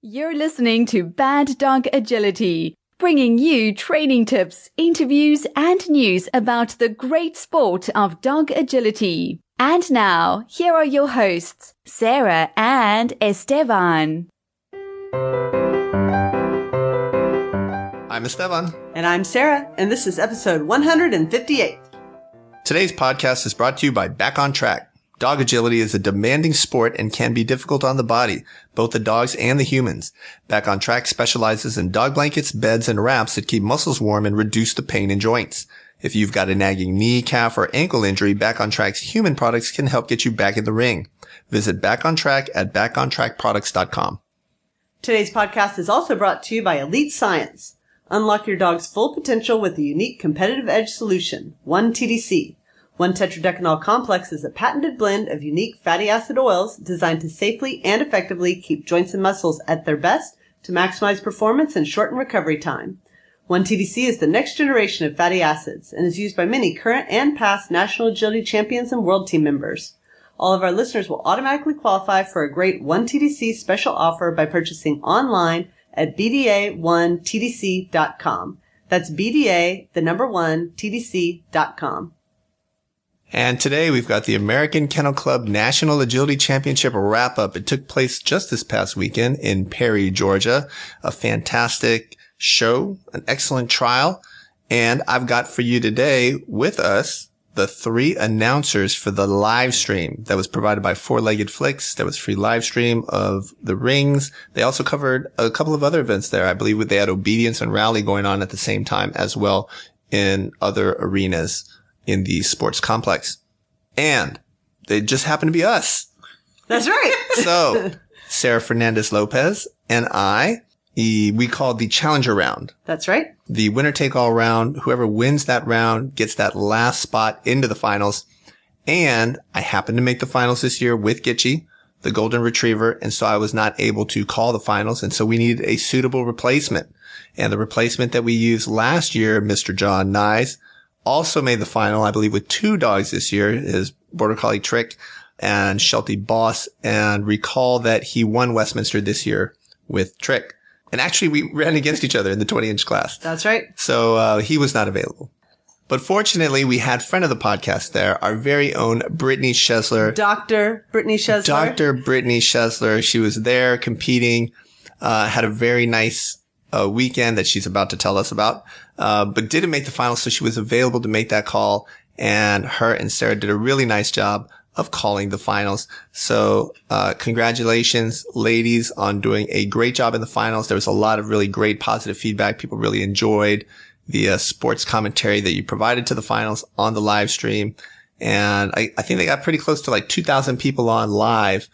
You're listening to Bad Dog Agility, bringing you training tips, interviews, and news about the great sport of dog agility. And now, here are your hosts, Sarah and Esteban. I'm Esteban. And I'm Sarah, and this is episode 158. Today's podcast is brought to you by Back on Track. Dog agility is a demanding sport and can be difficult on the body, both the dogs and the humans. Back on Track specializes in dog blankets, beds, and wraps that keep muscles warm and reduce the pain in joints. If you've got a nagging knee, calf, or ankle injury, Back on Track's human products can help get you back in the ring. Visit Back on Track at backontrackproducts.com. Today's podcast is also brought to you by Elite Science. Unlock your dog's full potential with the unique competitive edge solution, 1TDC. 1-tetradecanol complex is a patented blend of unique fatty acid oils designed to safely and effectively keep joints and muscles at their best to maximize performance and shorten recovery time. 1TDC is the next generation of fatty acids and is used by many current and past National Agility Champions and World Team members. All of our listeners will automatically qualify for a great 1TDC special offer by purchasing online at BDA1TDC.com. That's BDA, the number 1, TDC.com. And today we've got the American Kennel Club National Agility Championship wrap-up. It took place just this past weekend in Perry, Georgia. A fantastic show, an excellent trial. And I've got for you today with us the 3 announcers for the live stream that was provided by Four Legged Flicks. There was free live stream of the rings. They also covered a couple of other events there. I believe they had obedience and rally going on at the same time as well in other arenas in the sports complex. And they just happened to be us. That's right. So Sarah Fernandez-Lopez and we called the challenger round. That's right. The winner take all round. Whoever wins that round gets that last spot into the finals. And I happened to make the finals this year with Gitchy, the golden retriever. And so I was not able to call the finals. And so we needed a suitable replacement. And the replacement that we used last year, Mr. John Nyes, also made the final, I believe, with 2 dogs this year, his Border Collie Trick and Sheltie Boss. And recall that he won Westminster this year with Trick. And actually, we ran against each other in the 20-inch class. That's right. So he was not available. But fortunately, we had friend of the podcast there, our very own Brittany Schaezler. Dr. Brittany Schaezler. Dr. Brittany Schaezler. She was there competing, had a very nice weekend that she's about to tell us about, but didn't make the finals, so she was available to make that call. And her and Sarah did a really nice job of calling the finals. So congratulations, ladies, on doing a great job in the finals. There was a lot of really great positive feedback. People really enjoyed the sports commentary that you provided to the finals on the live stream. And I think they got pretty close to like 2,000 people on live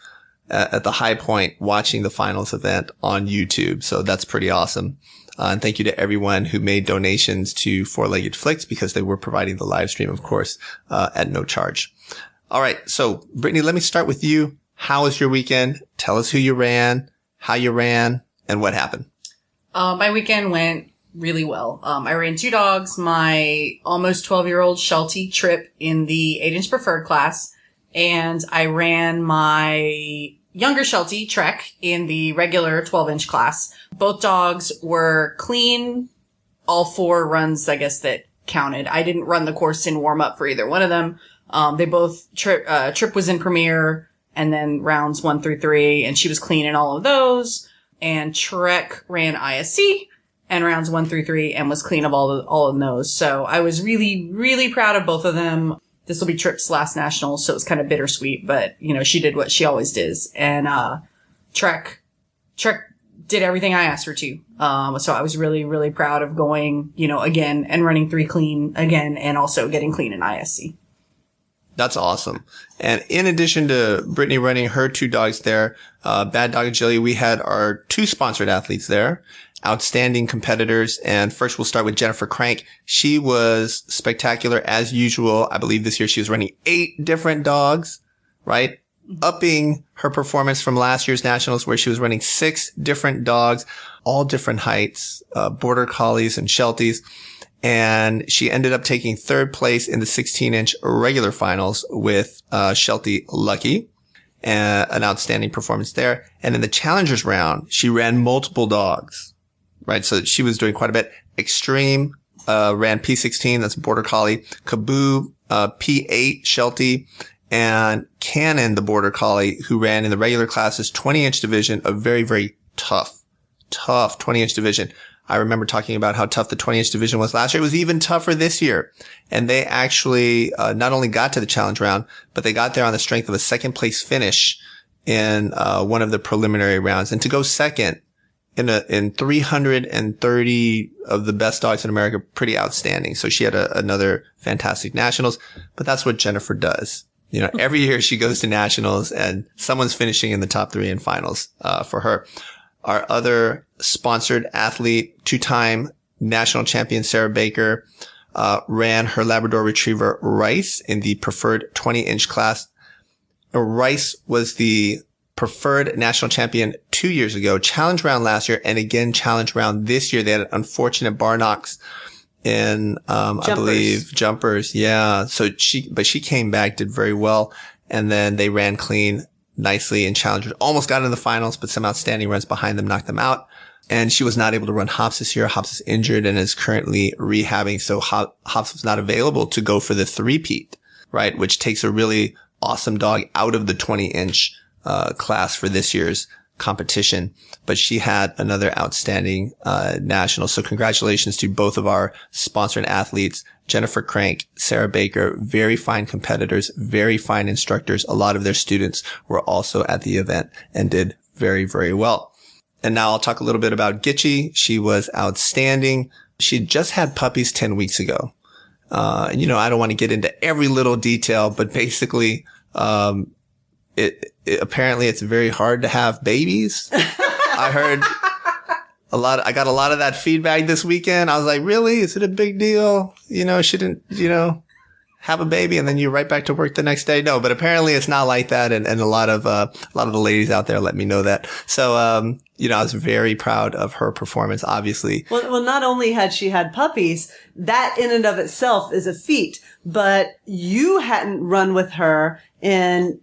at the high point watching the finals event on YouTube. So that's pretty awesome. And thank you to everyone who made donations to Four Legged Flicks because they were providing the live stream, of course, at no charge. All right. So Brittany, let me start with you. How was your weekend? Tell us who you ran, how you ran, and what happened. My weekend went really well. I ran 2 dogs, my almost 12-year-old Sheltie Trip in the 8-inch preferred class, and I ran my younger Sheltie Trek in the regular 12-inch class. Both dogs were clean. All 4 runs, I guess, that counted. I didn't run the course in warm up for either one of them. They both, Trip was in Premier and then rounds 1 through 3, and she was clean in all of those. And Trek ran ISC and rounds 1 through 3 and was clean of all of those. So I was really, really proud of both of them. This will be Trip's last national, so it was kind of bittersweet, but, you know, she did what she always does. And, Trek did everything I asked her to. So I was really, really proud of going, you know, again and running 3 clean again and also getting clean in ISC. That's awesome. And in addition to Brittany running her 2 dogs there, Bad Dog Agility, we had our 2 sponsored athletes there. Outstanding competitors. And first we'll start with Jennifer Crank. She was spectacular as usual. I believe this year she was running 8 different dogs, right? Upping her performance from last year's nationals where she was running 6 different dogs, all different heights, Border Collies and Shelties. And she ended up taking 3rd place in the 16-inch regular finals with Sheltie Lucky. and an outstanding performance there. And in the challengers round, she ran multiple dogs, right? So she was doing quite a bit. Extreme, ran P16, that's a border collie. Kaboo, P8 Sheltie, and Cannon, the border collie, who ran in the regular classes 20-inch division, a very, very tough 20-inch division. I remember talking about how tough the 20-inch division was last year. It was even tougher this year. And they actually not only got to the challenge round, but they got there on the strength of a second place finish in one of the preliminary rounds. And to go second in 330 of the best dogs in America, pretty outstanding. So she had another fantastic nationals. But that's what Jennifer does. Every year she goes to nationals and someone's finishing in the top 3 in finals for her. Our other sponsored athlete, 2-time national champion Sarah Baker, ran her Labrador Retriever Rice in the preferred 20-inch class. Rice was the preferred national champion 2 years ago, challenge round last year, and again challenge round this year. They had an unfortunate bar knocks in, I believe, jumpers. Yeah. So she came back, did very well, and then they ran clean nicely in challengers, almost got in the finals, but some outstanding runs behind them knocked them out. And she was not able to run Hops this year. Hops is injured and is currently rehabbing. So Hops was not available to go for the three-peat, right? Which takes a really awesome dog out of the 20-inch, class for this year's competition. But she had another outstanding, national. So congratulations to both of our sponsored athletes, Jennifer Crank, Sarah Baker, very fine competitors, very fine instructors. A lot of their students were also at the event and did very, very well. And now I'll talk a little bit about Gitchy. She was outstanding. She just had puppies 10 weeks ago. I don't want to get into every little detail, but basically, apparently it's very hard to have babies. I heard I got a lot of that feedback this weekend. I was like, really? Is it a big deal? Shouldn't, have a baby and then you're right back to work the next day? No, but apparently it's not like that. And a lot of the ladies out there let me know that. So, I was very proud of her performance, obviously. Well, not only had she had puppies, that in and of itself is a feat, but you hadn't run with her in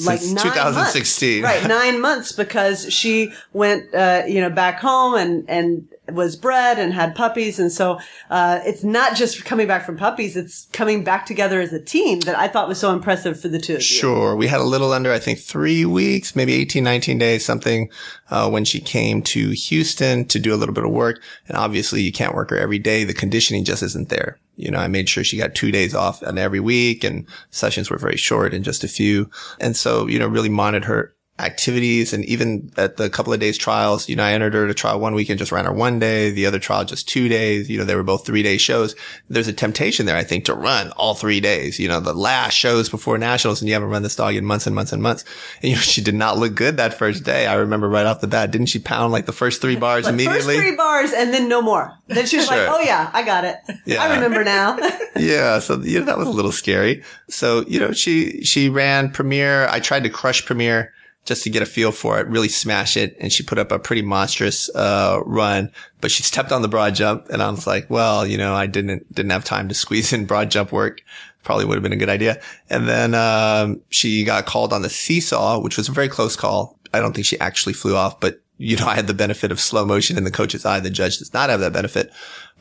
like since 9 2016. Months. Right, 9 months, because she went, back home and was bred and had puppies. And so, it's not just coming back from puppies, it's coming back together as a team that I thought was so impressive for the two of you. Sure. We had a little under, I think, 3 weeks, maybe 18, 19 days, something, when she came to Houston to do a little bit of work. And obviously you can't work her every day. The conditioning just isn't there. I made sure she got 2 days off and every week, and sessions were very short and just a few. And so, really monitored her activities. And even at the couple of days trials, I entered her to trial 1 week and just ran her 1 day. The other trial just 2 days. They were both 3-day shows. There's a temptation there, I think, to run all 3 days. The last shows before nationals, and you haven't run this dog in months and months and months. And she did not look good that first day. I remember right off the bat, didn't she pound like the first 3 bars immediately? First 3 bars and then no more. Then she was like, oh yeah, I got it. Yeah. I remember now. Yeah. So, that was a little scary. So, she ran Premier. I tried to crush Premier just to get a feel for it, really smash it. And she put up a pretty monstrous, run, but she stepped on the broad jump. And I was like, well, I didn't have time to squeeze in broad jump work. Probably would have been a good idea. And then, she got called on the seesaw, which was a very close call. I don't think she actually flew off, but I had the benefit of slow motion in the coach's eye. The judge does not have that benefit.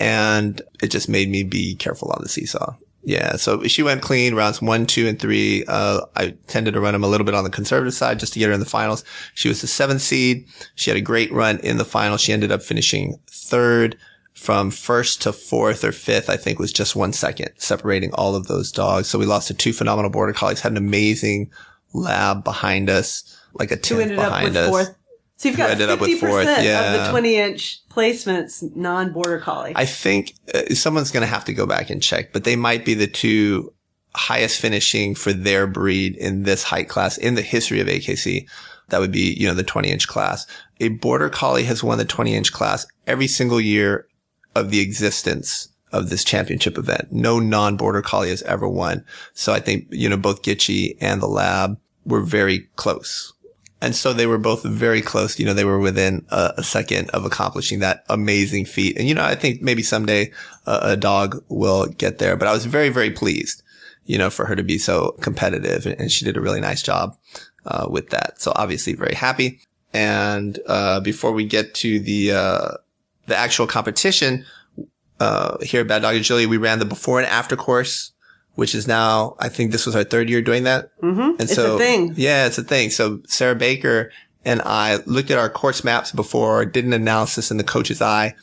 And it just made me be careful on the seesaw. Yeah. So she went clean rounds 1, 2, and 3. I tended to run them a little bit on the conservative side just to get her in the finals. She was the 7th seed. She had a great run in the final. She ended up finishing 3rd. From 1st to 4th or 5th, I think, was just 1 second separating all of those dogs. So we lost to 2 phenomenal border collies, had an amazing lab behind us, like a 10th behind us. 4th. So you've got 50% of the 20-inch placements non-border collie. I think someone's going to have to go back and check, but they might be the 2 highest finishing for their breed in this height class in the history of AKC. That would be, the 20-inch class. A border collie has won the 20-inch class every single year of the existence of this championship event. No non-border collie has ever won. So I think, both Gitchy and the lab were very close. And so they were both very close. They were within a second of accomplishing that amazing feat. And, I think maybe someday a dog will get there. But I was very, very pleased, for her to be so competitive. And she did a really nice job with that. So obviously very happy. And before we get to the actual competition, here at Bad Dog Agility, we ran the before and after course, which is now, I think this was our third year doing that. Mm-hmm. And it's a thing. Yeah, it's a thing. So Sarah Baker and I looked at our course maps before, did an analysis in the coach's eye.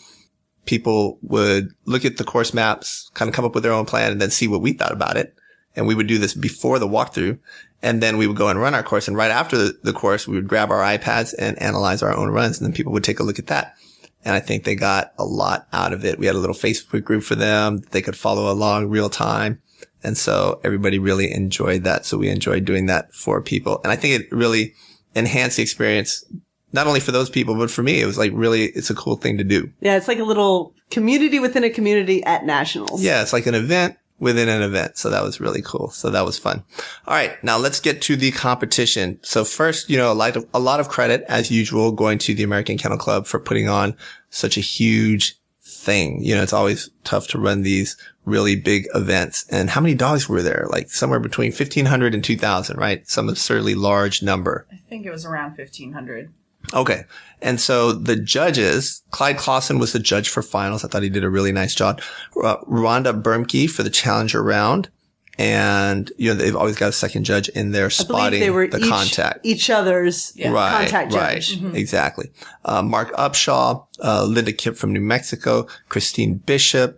People would look at the course maps, kind of come up with their own plan, and then see what we thought about it. And we would do this before the walkthrough. And then we would go and run our course. And right after the course, we would grab our iPads and analyze our own runs. And then people would take a look at that. And I think they got a lot out of it. We had a little Facebook group for them. They could follow along real time. And so everybody really enjoyed that. So we enjoyed doing that for people. And I think it really enhanced the experience, not only for those people, but for me. It was like really, it's a cool thing to do. Yeah, it's like a little community within a community at nationals. Yeah, it's like an event within an event. So that was really cool. So that was fun. All right. Now let's get to the competition. So first, a lot of credit as usual going to the American Kennel Club for putting on such a huge thing. It's always tough to run these really big events. And how many dogs were there? Like somewhere between 1,500 and 2,000, right? Some absurdly large number. I think it was around 1,500. Okay. And so the judges, Clyde Clausen was the judge for finals. I thought he did a really nice job. Rhonda Bermke for the challenger round. And, they've always got a second judge in there spotting the contact. Each other's contact judge. Right. Mm-hmm. Exactly. Mark Upshaw, Linda Kipp from New Mexico, Christine Bishop,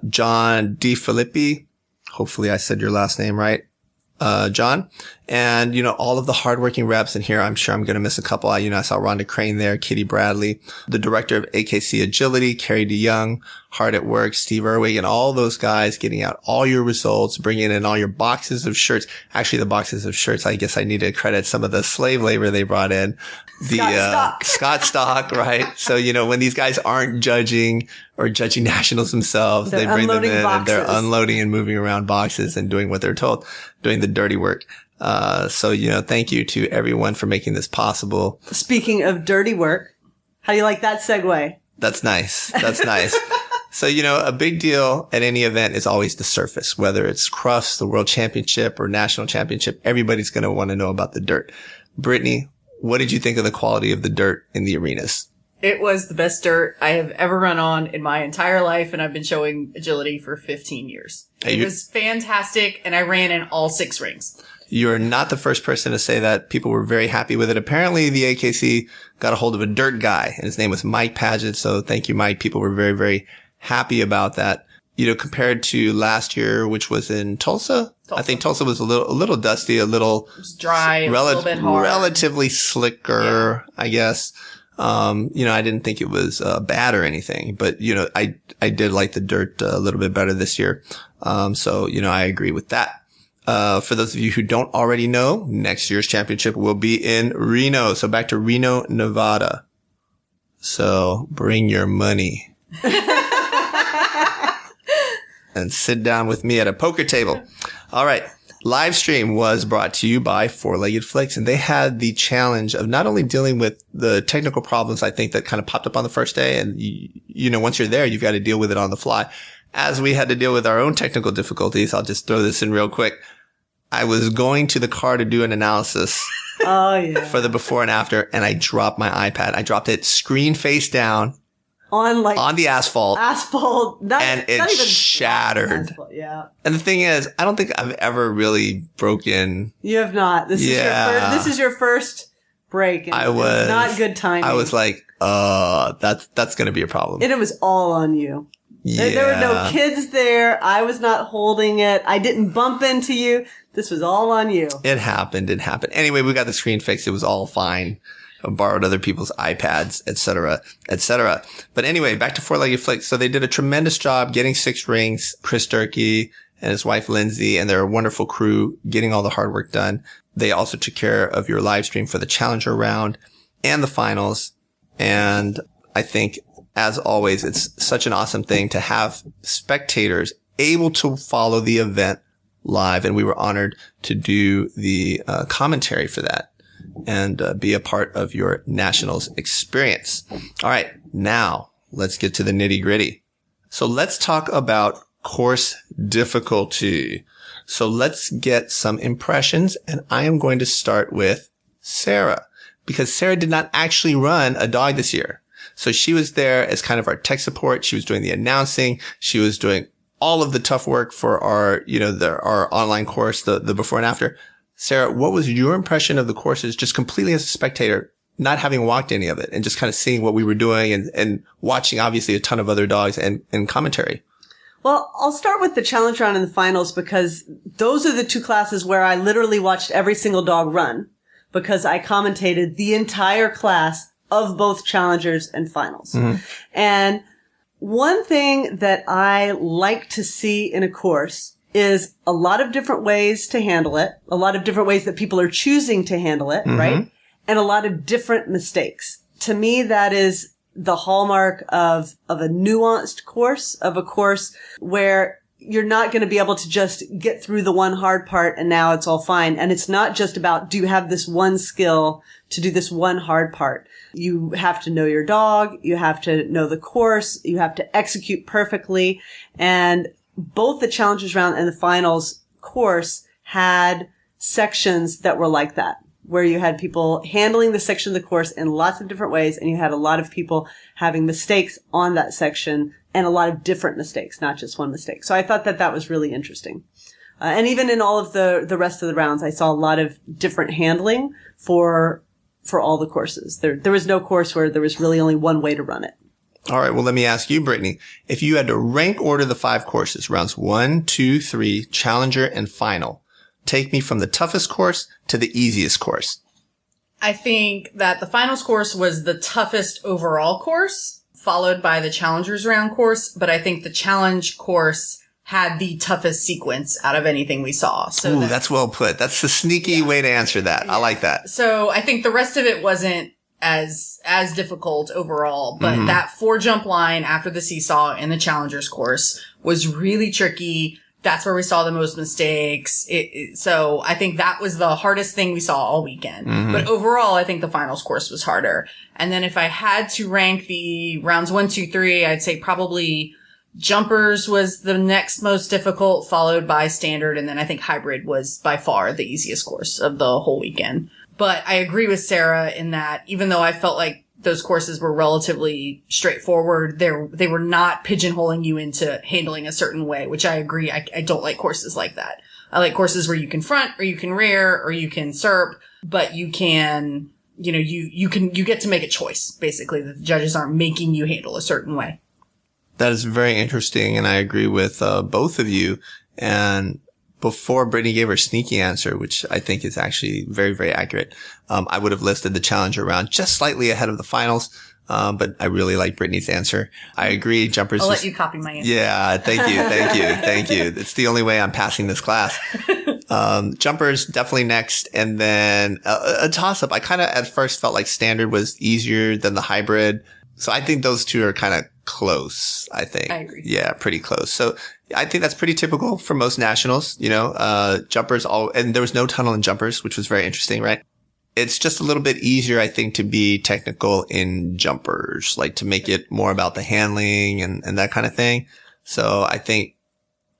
John DiFilippi. Hopefully I said your last name right. John, and, all of the hardworking reps in here. I'm sure I'm going to miss a couple. I saw Rhonda Crane there, Kitty Bradley, the director of AKC Agility, Carrie DeYoung, Hard at Work, Steve Irwig, and all those guys getting out all your results, bringing in all your boxes of shirts. Actually, the boxes of shirts, I guess I need to credit some of the slave labor they brought in. Scott Stock, right? So, when these guys aren't judging or judging nationals themselves, they bring them in and they're unloading and moving around boxes and doing what they're told, doing the dirty work. So, thank you to everyone for making this possible. Speaking of dirty work, how do you like that segue? That's nice. That's nice. So, a big deal at any event is always the surface, whether it's Crufts, the World Championship or National Championship. Everybody's going to want to know about the dirt. Brittany, what did you think of the quality of the dirt in the arenas? It was the best dirt I have ever run on in my entire life, and I've been showing agility for 15 years. It was fantastic, and I ran in all 6 rings. You're not the first person to say that. People were very happy with it. Apparently, the AKC got a hold of a dirt guy, and his name was Mike Paget. So thank you, Mike. People were very, very happy about that. Compared to last year, which was in Tulsa. I think Tulsa was a little dusty, a little dry, a little bit hard. Relatively slicker, I guess. I didn't think it was bad or anything, but I did like the dirt a little bit better this year. So I agree with that. For those of you who don't already know, next year's championship will be in Reno. So back to Reno, Nevada. So bring your money. And sit down with me at a poker table. All right. Livestream was brought to you by Four-Legged Flicks, and they had the challenge of not only dealing with the technical problems, I think, that kind of popped up on the first day. And, once you're there, you've got to deal with it on the fly. As we had to deal with our own technical difficulties, I'll just throw this in real quick. I was going to the car to do an analysis for the before and after, and I dropped my iPad. I dropped it screen face down. On the asphalt. And it shattered. Asphalt, yeah. And the thing is, I don't think I've ever really broken. You have not. This is your first break. And it's not good timing. I was like, that's going to be a problem. And it was all on you. Yeah. There were no kids there. I was not holding it. I didn't bump into you. This was all on you. It happened. Anyway, we got the screen fixed. It was all fine. Borrowed other people's iPads, et cetera, et cetera. But anyway, back to Four-Legged Flicks. So they did a tremendous job getting 6 rings. Chris Durkee and his wife Lindsay and their wonderful crew getting all the hard work done. They also took care of your live stream for the challenger round and the finals. And I think, as always, it's such an awesome thing to have spectators able to follow the event live. And we were honored to do the commentary for that. And be a part of your nationals experience. All right. Now let's get to the nitty gritty. So let's talk about course difficulty. So let's get some impressions. And I am going to start with Sarah, because Sarah did not actually run a dog this year. So she was there as kind of our tech support. She was doing the announcing. She was doing all of the tough work for our, our online course, the before and after. Sarah, what was your impression of the courses just completely as a spectator, not having walked any of it and just kind of seeing what we were doing and watching obviously a ton of other dogs and commentary? Well, I'll start with the challenge round and the finals because those are the two classes where I literally watched every single dog run because I commentated the entire class of both challengers and finals. Mm-hmm. And one thing that I like to see in a course is a lot of different ways to handle it, a lot of different ways that people are choosing to handle it, mm-hmm. right? And a lot of different mistakes. To me, that is the hallmark of a nuanced course, of a course where you're not going to be able to just get through the one hard part and now it's all fine. And it's not just about, do you have this one skill to do this one hard part? You have to know your dog. You have to know the course. You have to execute perfectly. And both the challenges round and the finals course had sections that were like that, where you had people handling the section of the course in lots of different ways, and you had a lot of people having mistakes on that section and a lot of different mistakes, not just one mistake. So I thought that was really interesting. And even in all of the rest of the rounds, I saw a lot of different handling for all the courses. There was no course where there was really only one way to run it. All right. Well, let me ask you, Brittany, if you had to rank order the 5 courses, rounds 1, 2, 3, challenger, and final, take me from the toughest course to the easiest course. I think that the finals course was the toughest overall course, followed by the challengers round course. But I think the challenge course had the toughest sequence out of anything we saw. So that's well put. That's the sneaky way to answer that. I like that. So I think the rest of it wasn't as difficult overall, but that 4-jump line after the seesaw in the challengers course was really tricky. That's where we saw the most mistakes. So I think that was the hardest thing we saw all weekend. Mm-hmm. But overall, I think the finals course was harder. And then if I had to rank the rounds 1, 2, 3, I'd say probably jumpers was the next most difficult, followed by standard. And then I think hybrid was by far the easiest course of the whole weekend. But I agree with Sarah in that even though I felt like those courses were relatively straightforward, they were not pigeonholing you into handling a certain way, which I agree. I don't like courses like that. I like courses where you can front or you can rear or you can SERP, but you can, you get to make a choice, basically, that the judges aren't making you handle a certain way. That is very interesting. And I agree with both of you. And before Brittany gave her sneaky answer, which I think is actually very, very accurate, I would have listed the challenger round just slightly ahead of the finals. But I really like Brittany's answer. I agree. Jumpers. I'll let you copy my answer. Yeah. Thank you. It's the only way I'm passing this class. Jumpers definitely next. And then a toss up. I kind of at first felt like standard was easier than the hybrid. So I think those two are kind of close, I think. I agree. Yeah, pretty close. So I think that's pretty typical for most nationals, jumpers and there was no tunnel in jumpers, which was very interesting, right? It's just a little bit easier, I think, to be technical in jumpers, like to make it more about the handling and that kind of thing. So I think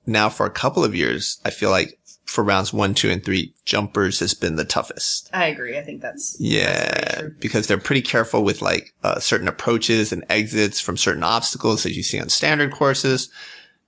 now for a couple of years, I feel like for rounds 1, 2, and 3, jumpers has been the toughest. I agree. I think that's very true. Because they're pretty careful with like certain approaches and exits from certain obstacles that you see on standard courses,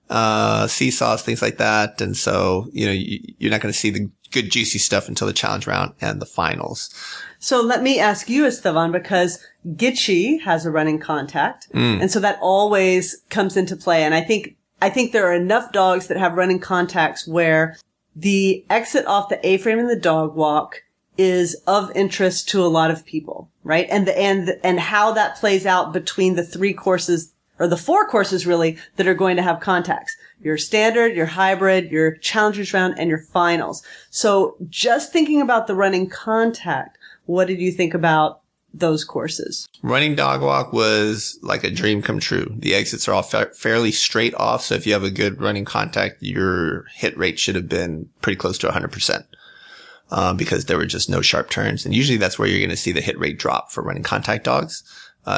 seesaws, things like that. And so, you're not going to see the good juicy stuff until the challenge round and the finals. So let me ask you, Esteban, because Gitchy has a running contact. And so that always comes into play. And I think there are enough dogs that have running contacts where the exit off the A-frame in the dog walk is of interest to a lot of people, right? And how that plays out between the 3 courses or the 4 courses really that are going to have contacts. Your standard, your hybrid, your challengers round, and your finals. So just thinking about the running contact, what did you think about those courses? Running dog walk was like a dream come true. The exits are all fairly straight off. So if you have a good running contact, your hit rate should have been pretty close to 100%. Because there were just no sharp turns. And usually that's where you're going to see the hit rate drop for running contact dogs.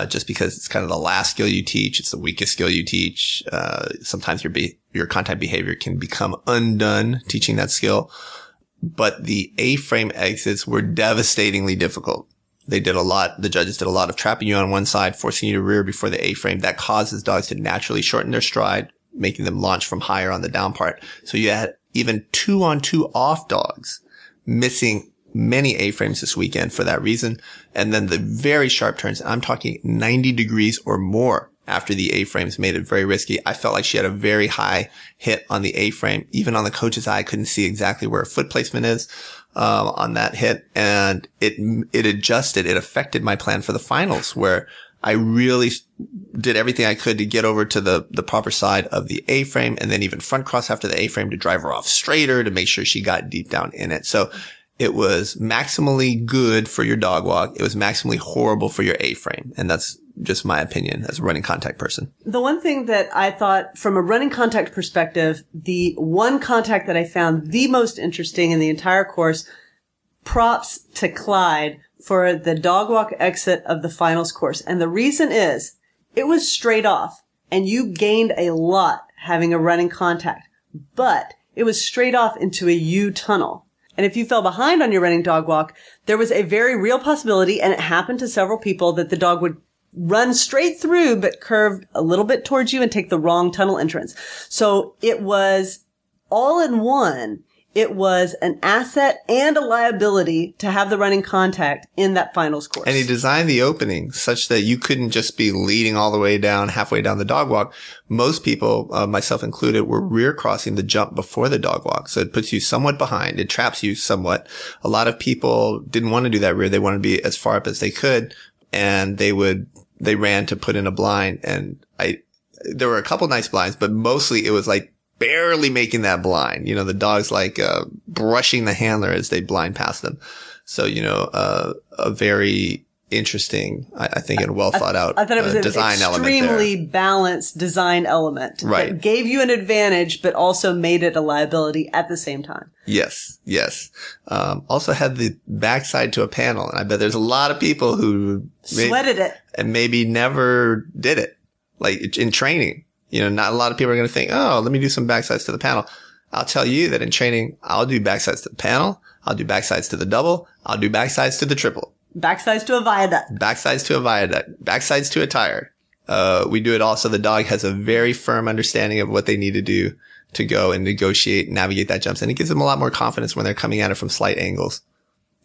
Just because it's kind of the last skill you teach. It's the weakest skill you teach. Sometimes your contact behavior can become undone teaching that skill. but the A-frame exits were devastatingly difficult. The judges did a lot of trapping you on one side, forcing you to rear before the A-frame. That causes dogs to naturally shorten their stride, making them launch from higher on the down part. So you had even 2-on-2 off dogs missing many A-frames this weekend for that reason. And then the very sharp turns, I'm talking 90 degrees or more after the A-frames made it very risky. I felt like she had a very high hit on the A-frame. Even on the coach's eye, I couldn't see exactly where her foot placement is on that hit. And it adjusted. It affected my plan for the finals, where I really did everything I could to get over to the proper side of the A-frame, and then even front cross after the A-frame to drive her off straighter to make sure she got deep down in it. So it was maximally good for your dog walk. It was maximally horrible for your A-frame. And that's just my opinion as a running contact person. The one thing that I thought from a running contact perspective, the one contact that I found the most interesting in the entire course, props to Clyde for the dog walk exit of the finals course. And the reason is it was straight off and you gained a lot having a running contact, but it was straight off into a U tunnel. And if you fell behind on your running dog walk, there was a very real possibility, and it happened to several people, that the dog would run straight through but curve a little bit towards you and take the wrong tunnel entrance. So it was all in one. It was an asset and a liability to have the running contact in that finals course. And he designed the opening such that you couldn't just be leading all the way down, halfway down the dog walk. Most people, myself included, were rear crossing the jump before the dog walk. So it puts you somewhat behind. It traps you somewhat. A lot of people didn't want to do that rear. They wanted to be as far up as they could. And they ran to put in a blind. And there were a couple nice blinds, but mostly it was like barely making that blind. You know, the dog's like, brushing the handler as they blind past them. So, you know, a very interesting, I think, and well thought out I thought it was design an element there. extremely balanced design element. Right. That gave you an advantage, but also made it a liability at the same time. Yes. Also had the backside to a panel. And I bet there's a lot of people who Sweated it. And maybe never did it, like in training. You know, not a lot of people are going to think, oh, let me do some backsides to the panel. I'll tell you that in training, I'll do backsides to the panel. I'll do backsides to the double. I'll do backsides to the triple. Backsides to a viaduct. Backsides to a viaduct. Backsides to a tire. We do it all so the dog has a very firm understanding of what they need to do to go and negotiate, navigate that jumps. And it gives them a lot more confidence when they're coming at it from slight angles.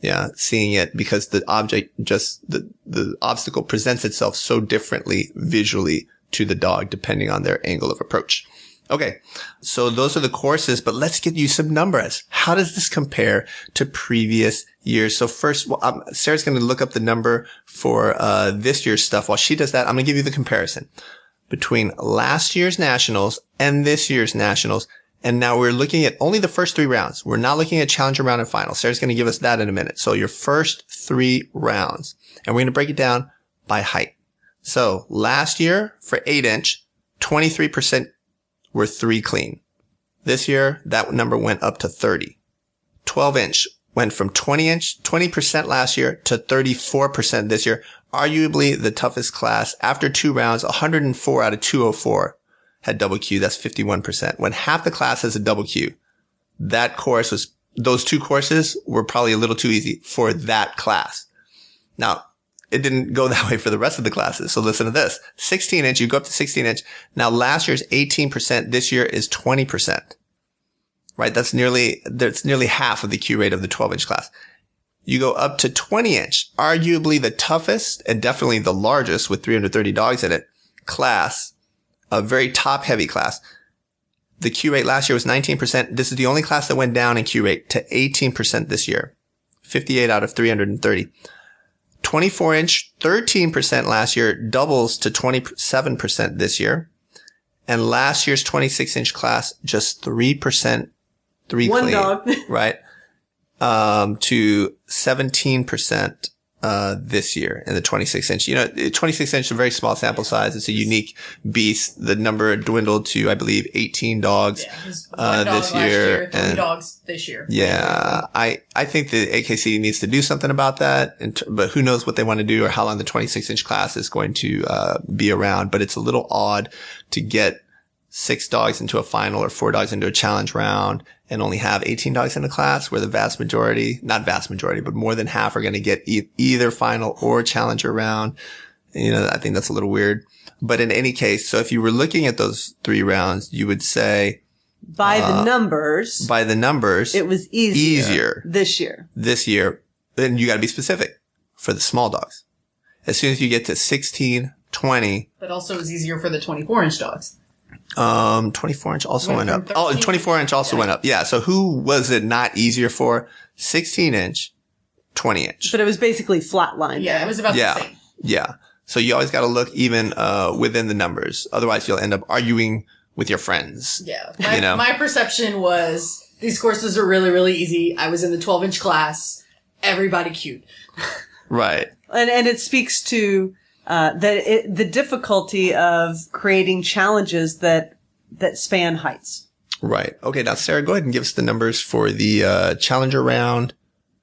Yeah, seeing it, because the object the obstacle presents itself so differently visually to the dog depending on their angle of approach. Okay, so those are the courses, but let's get you some numbers. How does this compare to previous years? So first, Sarah's going to look up the number for this year's stuff. While she does that, I'm going to give you the comparison between last year's nationals and this year's nationals. And now we're looking at only the first 3 rounds. We're not looking at challenger round and final. Sarah's going to give us that in a minute. So your first 3 rounds, and we're going to break it down by height. So last year for 8-inch, 23% were 3 clean. This year, that number went up to 30. 12-inch went from 20% last year to 34% this year. Arguably the toughest class. After 2 rounds, 104 out of 204 had double Q. That's 51%. When half the class has a double Q, those 2 courses were probably a little too easy for that class. Now, it didn't go that way for the rest of the classes. So listen to this. 16-inch, you go up to 16-inch. Now last year's 18%, this year is 20%. Right? That's nearly half of the Q rate of the 12-inch class. You go up to 20-inch, arguably the toughest and definitely the largest with 330 dogs in it class, a very top heavy class. The Q rate last year was 19%. This is the only class that went down in Q rate to 18% this year. 58 out of 330. 24-inch, 13% last year, doubles to 27% this year. And last year's 26-inch class, just 3%, 3 One clean. dog. Right? To 17%, this year in the 26-inch. You know, 26-inch is a very small sample size. It's a unique beast. The number dwindled to, I believe, 18 dogs, this year. 3 dogs this year. Yeah. I think the AKC needs to do something about that. But who knows what they want to do or how long the 26-inch class is going to, be around. But it's a little odd to get 6 dogs into a final or 4 dogs into a challenge round and only have 18 dogs in the class, where the vast majority, not vast majority, but more than half are going to get either final or challenger round. I think that's a little weird. But in any case, so if you were looking at those 3 rounds, you would say by the numbers, it was easier this year. Then you got to be specific for the small dogs. As soon as you get to 16, 20. But also it was easier for the 24-inch dogs. 24-inch also went up. 24-inch also went up. Yeah. So who was it not easier for? 16-inch, 20-inch. But it was basically flatlined. Yeah, it was about the same. Yeah. So you always got to look even within the numbers. Otherwise, you'll end up arguing with your friends. Yeah. My perception was these courses are really, really easy. I was in the 12-inch class. Everybody cute. Right. And it speaks to the difficulty of creating challenges that span heights. Right. Okay. Now, Sarah, go ahead and give us the numbers for the challenger round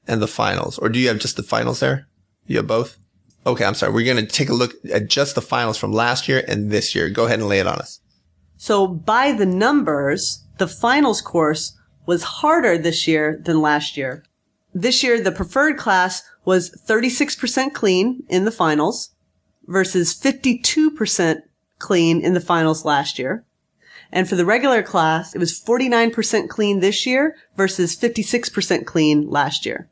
and the finals. Or do you have just the finals there? You have both? Okay. I'm sorry. We're going to take a look at just the finals from last year and this year. Go ahead and lay it on us. So by the numbers, the finals course was harder this year than last year. This year, the preferred class was 36% clean in the finals versus 52% clean in the finals last year. And for the regular class, it was 49% clean this year versus 56% clean last year.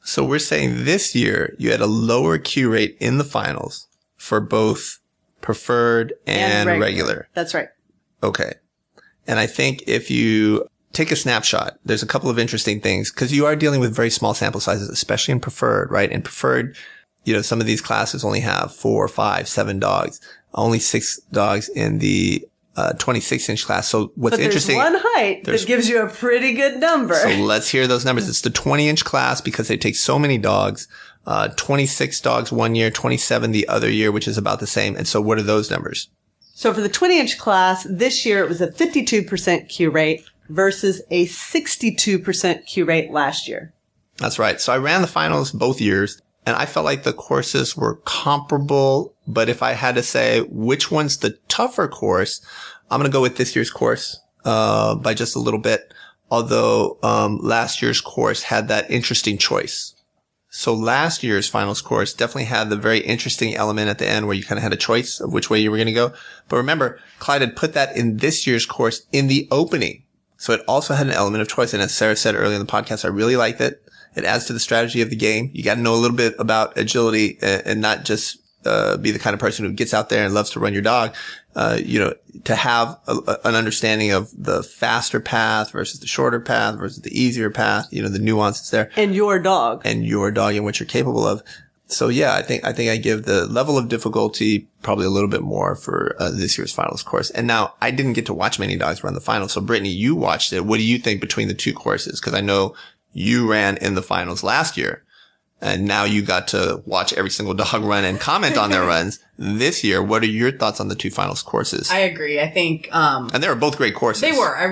So we're saying this year you had a lower Q rate in the finals for both preferred and regular. That's right. Okay. And I think if you take a snapshot, there's a couple of interesting things because you are dealing with very small sample sizes, especially in preferred, right? In preferred, some of these classes only have 4, 5, 7 dogs, only 6 dogs in the 26-inch class. So what's interesting? There's one height that gives you a pretty good number. So let's hear those numbers. It's the 20-inch class because they take so many dogs, 26 dogs one year, 27 the other year, which is about the same. And so what are those numbers? So for the 20-inch class, this year it was a 52% Q rate versus a 62% Q rate last year. That's right. So I ran the finals both years, and I felt like the courses were comparable. But if I had to say which one's the tougher course, I'm going to go with this year's course by just a little bit, although last year's course had that interesting choice. So last year's finals course definitely had the very interesting element at the end where you kind of had a choice of which way you were going to go. But remember, Clyde had put that in this year's course in the opening. So it also had an element of choice. And as Sarah said earlier in the podcast, I really liked it. It adds to the strategy of the game. You got to know a little bit about agility and not just be the kind of person who gets out there and loves to run your dog. To have an understanding of the faster path versus the shorter path versus the easier path, the nuances there. And your dog and what you're capable of. So yeah, I think I give the level of difficulty probably a little bit more for this year's finals course. And now I didn't get to watch many dogs run the finals. So Brittany, you watched it. What do you think between the two courses? Because I know you ran in the finals last year. And now you got to watch every single dog run and comment on their runs this year. What are your thoughts on the two finals courses? I agree. I think, and they were both great courses. They were. I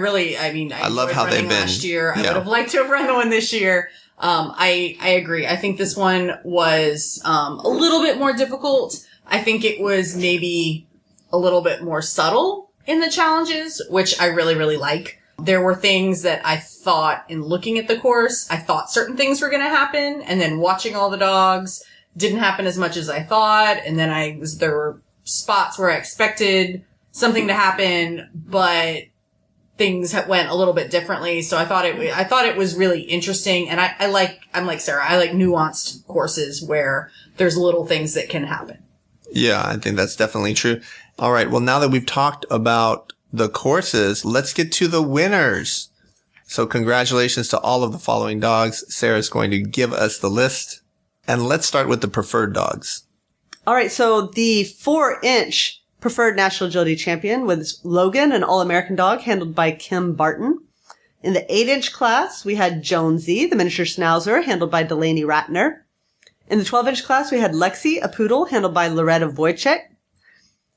love how they've been last year. I would have liked to have run the one this year. I agree. I think this one was, a little bit more difficult. I think it was maybe a little bit more subtle in the challenges, which I really, really like. There were things that I thought in looking at the course, I thought certain things were going to happen. And then watching all the dogs didn't happen as much as I thought. And then there were spots where I expected something to happen, but things went a little bit differently. So I thought it was really interesting. And I'm like Sarah, I like nuanced courses where there's little things that can happen. Yeah, I think that's definitely true. All right. Well, now that we've talked about the courses, let's get to the winners. So congratulations to all of the following dogs. Sarah's going to give us the list. And let's start with the preferred dogs. All right. So the 4-inch preferred National Agility Champion was Logan, an All-American dog handled by Kim Barton. In the 8-inch class, we had Jonesy, the miniature schnauzer, handled by Delaney Ratner. In the 12-inch class, we had Lexi, a poodle, handled by Loretta Wojcik.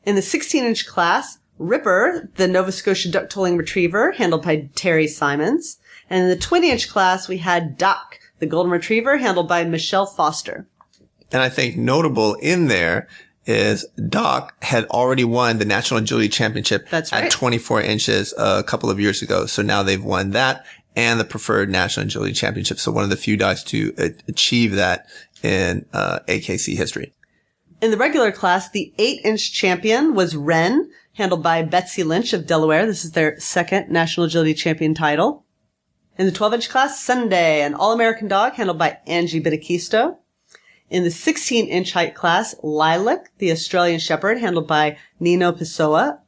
In the 16-inch class, Ripper, the Nova Scotia duck-tolling retriever, handled by Terry Simons. And in the 20-inch class, we had Doc, the golden retriever, handled by Michelle Foster. And I think notable in there is Doc had already won the National Agility Championship at 24 inches a couple of years ago. So now they've won that. and the preferred National Agility Championship. So one of the few dogs to achieve that in AKC history. In the regular class, the 8-inch champion was Wren, handled by Betsy Lynch of Delaware. This is their second National Agility Champion title. In the 12-inch class, Sunday, an All-American dog handled by Angie Bitaquisto. In the 16-inch height class, Lilac, the Australian Shepherd, handled by Nino Pessoa.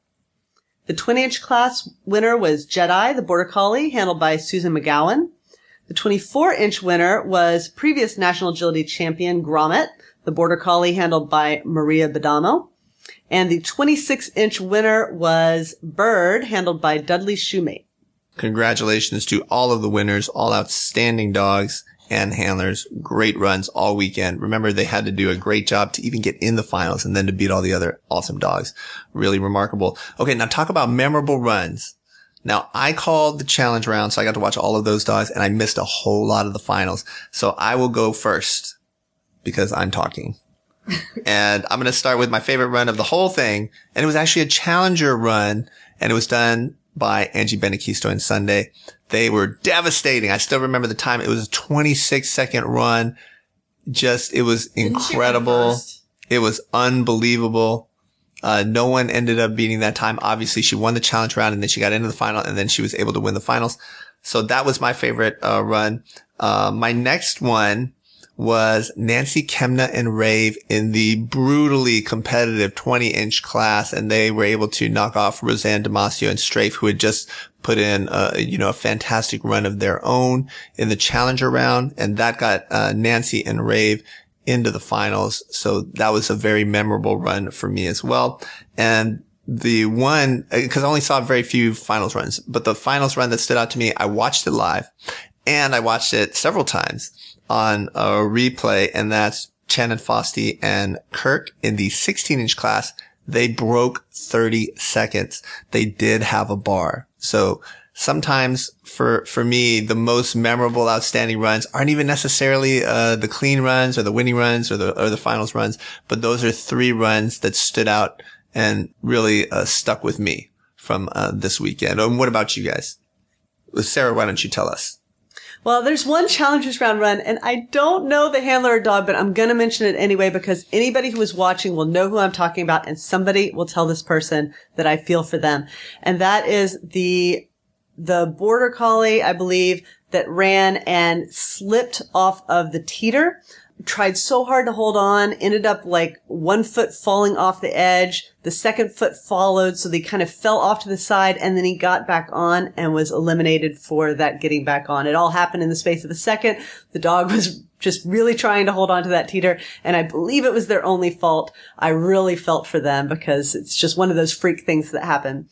The 20-inch class winner was Jedi, the Border Collie, handled by Susan McGowan. The 24-inch winner was previous National Agility Champion Grommet, the Border Collie, handled by Maria Badamo. And the 26-inch winner was Bird, handled by Dudley Shoemate. Congratulations to all of the winners, all outstanding dogs and handlers. Great runs all weekend. Remember, they had to do a great job to even get in the finals and then to beat all the other awesome dogs. Really remarkable. Okay, now talk about memorable runs. Now, I called the challenge round, so I got to watch all of those dogs, and I missed a whole lot of the finals. So I will go first because I'm talking. And I'm going to start with my favorite run of the whole thing. And it was actually a challenger run, and it was done by Angie Bitaquisto on Sunday. They were devastating. I still remember the time. It was a 26-second run. It was incredible. It was unbelievable. No one ended up beating that time. Obviously, she won the challenge round, and then she got into the final, and then she was able to win the finals. So that was my favorite run. My next one was Nancy Kemna and Rave in the brutally competitive 20-inch class, and they were able to knock off Roseanne Damasio and Strafe, who had just put in a fantastic run of their own in the challenger round, and that got Nancy and Rave into the finals. So that was a very memorable run for me as well. And the one, because I only saw very few finals runs, but the finals run that stood out to me, I watched it live, and I watched it several times on a replay, and that's Shannon Fosty and Kirk in the 16-inch class. They broke 30 seconds. They did have a bar. So sometimes for me, the most memorable, outstanding runs aren't even necessarily the clean runs or the winning runs or the finals runs, but those are three runs that stood out and really stuck with me from this weekend. And what about you guys? Sarah, why don't you tell us? Well, there's one Challengers Round run, and I don't know the handler or dog, but I'm going to mention it anyway because anybody who is watching will know who I'm talking about, and somebody will tell this person that I feel for them. And that is the Border Collie, I believe, that ran and slipped off of the teeter, tried so hard to hold on, ended up like one foot falling off the edge. The second foot followed, so they kind of fell off to the side, and then he got back on and was eliminated for that getting back on. It all happened in the space of a second. The dog was just really trying to hold on to that teeter, and I believe it was their only fault. I really felt for them because it's just one of those freak things that happen.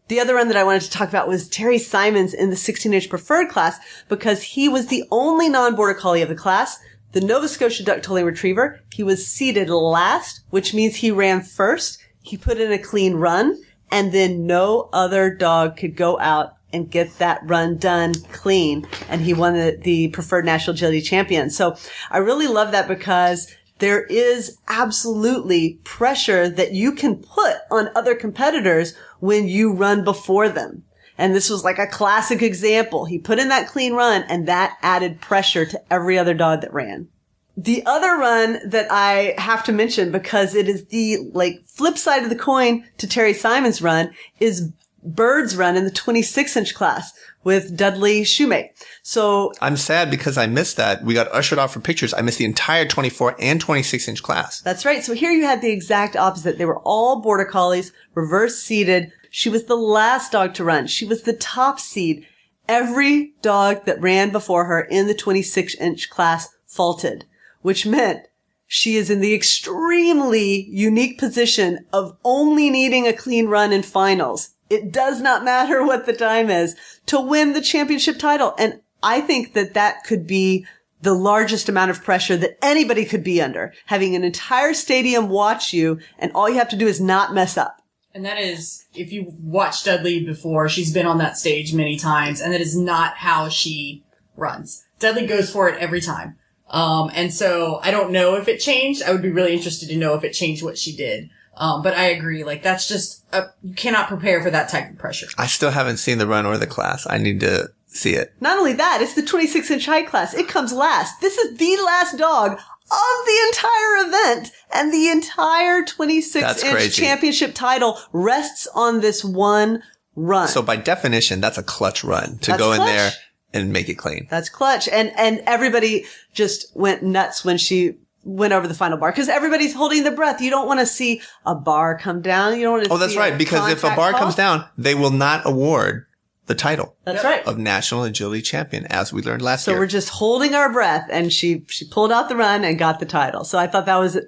The other run that I wanted to talk about was Terry Simons in the 16-inch preferred class because he was the only non-Border Collie of the class. The Nova Scotia Duck-Tolling Retriever, he was seated last, which means he ran first. He put in a clean run, and then no other dog could go out and get that run done clean. And he won the preferred National Agility Champion. So I really love that because there is absolutely pressure that you can put on other competitors when you run before them. And this was like a classic example. He put in that clean run, and that added pressure to every other dog that ran. The other run that I have to mention, because it is the flip side of the coin to Terry Simons' run, is Bird's run in the 26-inch class with Dudley Shoemate. So I'm sad because I missed that. We got ushered off for pictures. I missed the entire 24 and 26-inch class. That's right. So here you had the exact opposite. They were all Border Collies, reverse seated. She was the last dog to run. She was the top seed. Every dog that ran before her in the 26-inch class faulted, which meant she is in the extremely unique position of only needing a clean run in finals. It does not matter what the time is to win the championship title. And I think that could be the largest amount of pressure that anybody could be under, having an entire stadium watch you, and all you have to do is not mess up. And that is, if you watched Dudley before, she's been on that stage many times, and that is not how she runs. Dudley goes for it every time. And so I don't know if it changed. I would be really interested to know if it changed what she did. But I agree, that's just, you cannot prepare for that type of pressure. I still haven't seen the run or the class. I need to see it. Not only that, it's the 26-inch height class. It comes last. This is the last dog of the entire event, and the entire 26-inch championship title rests on this one run. So by definition, that's a clutch run to go in there and make it clean. That's clutch. And everybody just went nuts when she went over the final bar, because everybody's holding their breath. You don't want to see a bar come down. You don't want to see that's right. Because if a bar comes down, they will not award the title. That's right. Of National Agility Champion, as we learned last year. So we're just holding our breath, and she pulled out the run and got the title. So I thought that was,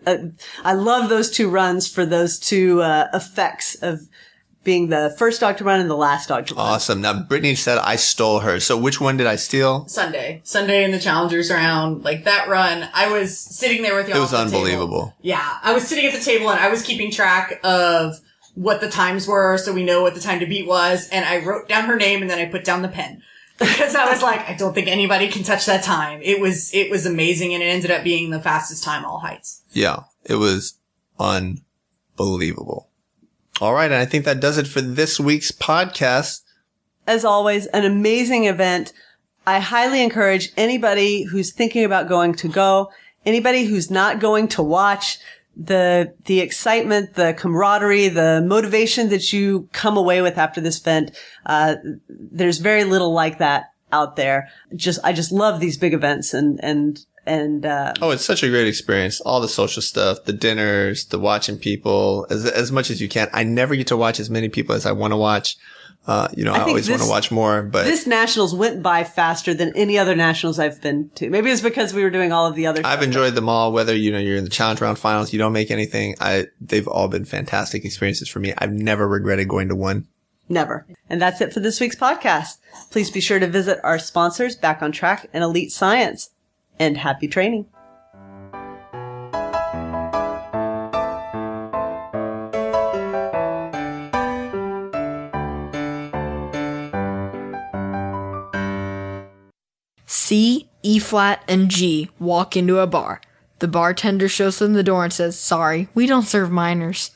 I love those two runs for those two effects of being the first dog to run and the last dog to run. Awesome. Now, Brittany said I stole her. So which one did I steal? Sunday in the Challengers round. Like that run, I was sitting there with y'all. It was at the unbelievable. Table. Yeah. I was sitting at the table and I was keeping track of what the times were so we know what the time to beat was. And I wrote down her name and then I put down the pen. Because I was like, I don't think anybody can touch that time. It was amazing, and it ended up being the fastest time all heights. Yeah. It was unbelievable. All right, and I think that does it for this week's podcast. As always, an amazing event. I highly encourage anybody who's thinking about going to go, anybody who's not going to watch, the excitement, the camaraderie, the motivation that you come away with after this event. There's very little like that out there. I just love these big events and it's such a great experience. All the social stuff, the dinners, the watching people as much as you can. I never get to watch as many people as I want to watch. I always want to watch more, but this nationals went by faster than any other nationals I've been to. Maybe it's because we were doing all of the other I've enjoyed them all, whether, you're in the challenge round finals, you don't make anything. They've all been fantastic experiences for me. I've never regretted going to one. Never. And that's it for this week's podcast. Please be sure to visit our sponsors, Back on Track and Elite Science. And happy training. C, E flat, and G walk into a bar. The bartender shows them the door and says, "Sorry, we don't serve minors."